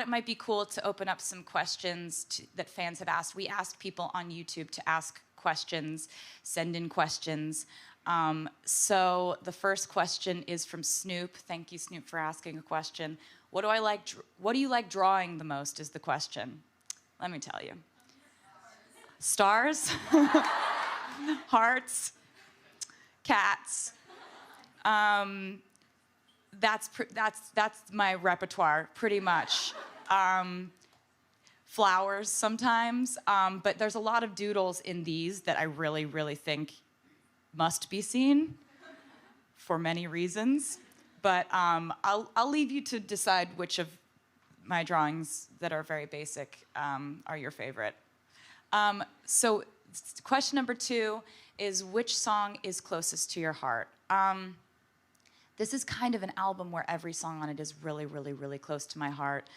it might be cool to open up some questions that fans have asked. We asked people on YouTube to ask questions, send in questions. So the first question is from Snoop. Thank you, Snoop, for asking a question. What do you like drawing the most is the question. Let me tell you. Stars, hearts, cats. That's my repertoire, pretty much. Flowers sometimes, but there's a lot of doodles in these that I really, really think must be seen for many reasons. But I'll leave you to decide which of my drawings that are very basic are your favorite. So question number 2 is, which song is closest to your heart? This is kind of an album where every song on it is really, really, really close to my heart.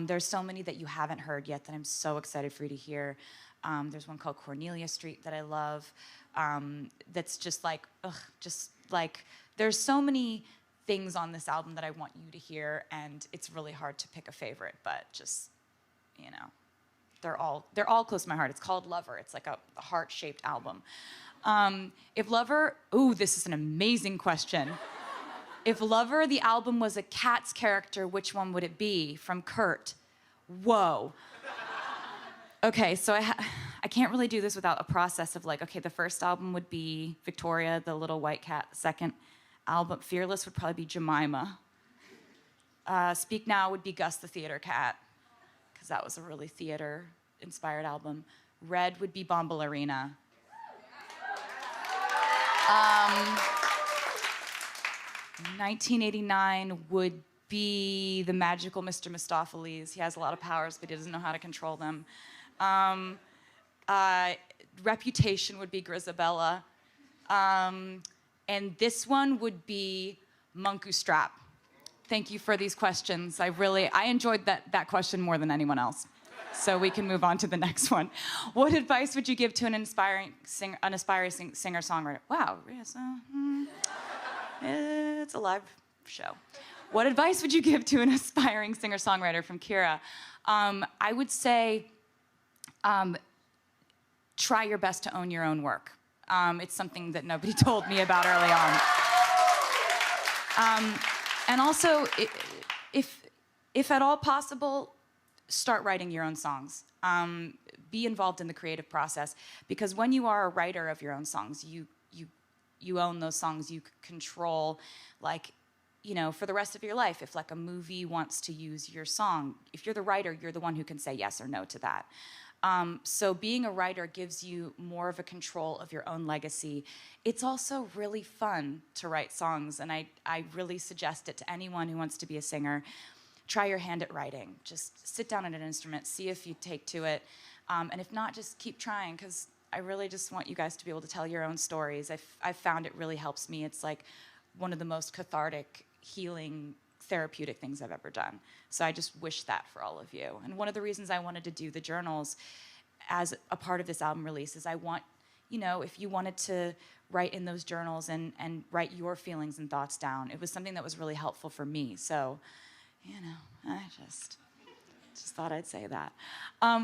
There's so many that you haven't heard yet that I'm so excited for you to hear. There's one called Cornelia Street that I love. That's just like, there's so many things on this album that I want you to hear, and it's really hard to pick a favorite, but just, they're all close to my heart. It's called Lover. It's like a heart-shaped album. If Lover, this is an amazing question. If Lover, the album, was a Cats character, which one would it be? From Kurt. Whoa. Okay, so I can't really do this without a process of like, okay, the first album would be Victoria, the little white cat. The second album, Fearless, would probably be Jemima. Speak Now would be Gus the Theater Cat, because that was a really theater-inspired album. Red would be Bombalurina. 1989 would be the magical Mr. Mistopheles. He has a lot of powers, but he doesn't know how to control them. Reputation would be Grisabella. And this one would be Munku Strap. Thank you for these questions. I enjoyed that question more than anyone else. So we can move on to the next one. What advice would you give to an aspiring singer-songwriter? Wow, yes, it's a live show. What advice would you give to an aspiring singer-songwriter, from Kira? I would say try your best to own your own work. It's something that nobody told me about early on. And also, if at all possible, start writing your own songs. Be involved in the creative process, because when you are a writer of your own songs, you own those songs. You control, for the rest of your life. If like a movie wants to use your song, if you're the writer, you're the one who can say yes or no to that. So being a writer gives you more of a control of your own legacy. It's also really fun to write songs, and I really suggest it to anyone who wants to be a singer. Try your hand at writing. Just sit down at an instrument, see if you take to it, and if not, just keep trying, because I really just want you guys to be able to tell your own stories. I've found it really helps me. It's like one of the most cathartic, healing, therapeutic things I've ever done. So I just wish that for all of you. And one of the reasons I wanted to do the journals as a part of this album release is I want, if you wanted to write in those journals and write your feelings and thoughts down, it was something that was really helpful for me. So, I just thought I'd say that.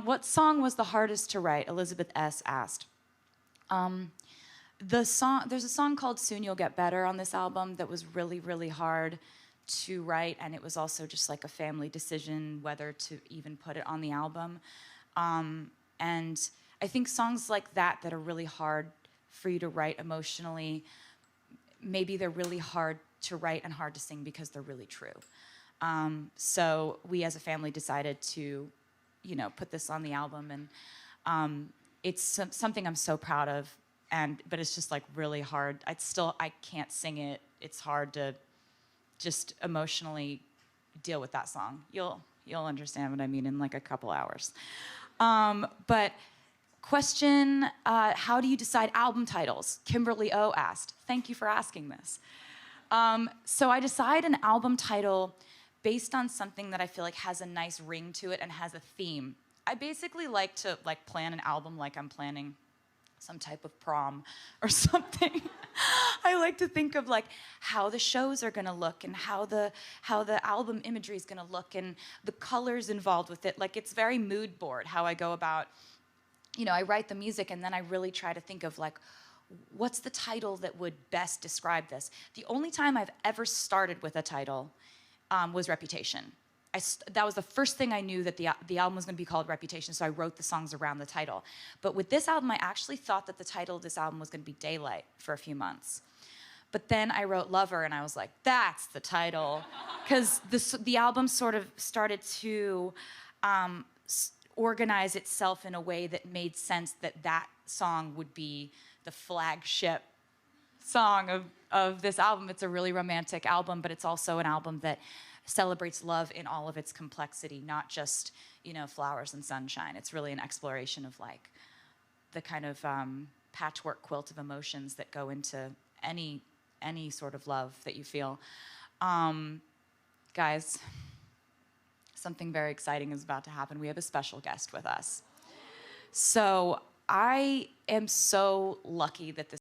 What song was the hardest to write? Elizabeth S. asked. There's a song called Soon You'll Get Better on this album that was really, really hard to write, and it was also just like a family decision whether to even put it on the album. And I think songs like that are really hard for you to write emotionally, maybe they're really hard to write and hard to sing because they're really true. So we as a family decided to, put this on the album, and it's something I'm so proud of, but it's just like really hard. I can't sing it. It's hard to just emotionally deal with that song. You'll understand what I mean in like a couple hours. But question, how do you decide album titles? Kimberly O asked. Thank you for asking this. So I decide an album title based on something that I feel like has a nice ring to it and has a theme. I basically like to plan an album like I'm planning some type of prom or something. I like to think of like how the shows are gonna look and how the album imagery is gonna look and the colors involved with it. Like it's very mood board how I go about, you know, I write the music and then I really try to think of like, what's the title that would best describe this? The only time I've ever started with a title was Reputation. That was the first thing I knew that the album was going to be called Reputation, so I wrote the songs around the title. But with this album, I actually thought that the title of this album was going to be Daylight for a few months. But then I wrote Lover, and I was like, that's the title. Because the album sort of started to organize itself in a way that made sense that that song would be the flagship song of this album. It's a really romantic album, but it's also an album that celebrates love in all of its complexity, not just, you know, flowers and sunshine. It's really an exploration of like the kind of patchwork quilt of emotions that go into any sort of love that you feel. Guys, something very exciting is about to happen. We have a special guest with us. So I am so lucky that this